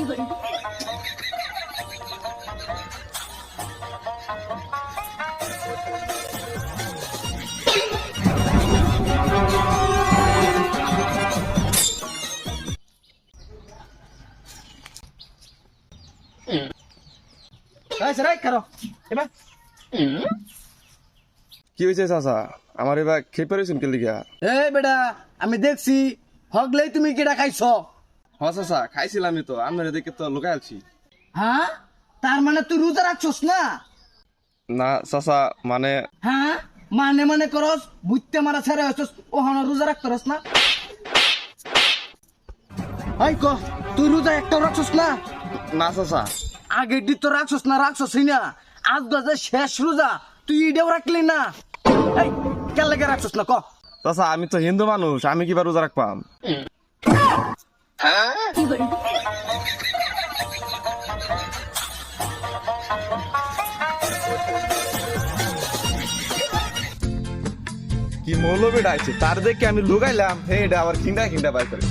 কি হয়েছে চাচা? আমার এবার খেয়ে পেরেছেন কে লিখা? বেটা আমি দেখছি হগলেই তুমি কেডা খাইছ। হ চাচা, খাইছিলামই তো, আপনার এদিকে তো লুকাই আছি। হ্যাঁ, তার মানে তুই রোজা রাখছস না? না চাচা, মানে হ্যাঁ, মানে করস, বুঝতে মারা ছেড়ে হচ্ছস, ও হন রোজা রাখতরস না? হাই ক, তুই রোজা একটাও রাখছস না? না চাচা। আগের দিন তো রাখছস না, রাখছসই না। আজ গজে শেষ রোজা, তুই ইডেও রাখলি না। এই কেন লাগে রাখছস না ক? চাচা আমি তো হিন্দু মানুষ, আমি কিবার রোজা রাখবাম? কি মৌলবী ডাইছে, তার দেখে আমি লুকাইলাম, হে এটা আবার খিন্ডা খিন্ডা বাই করে।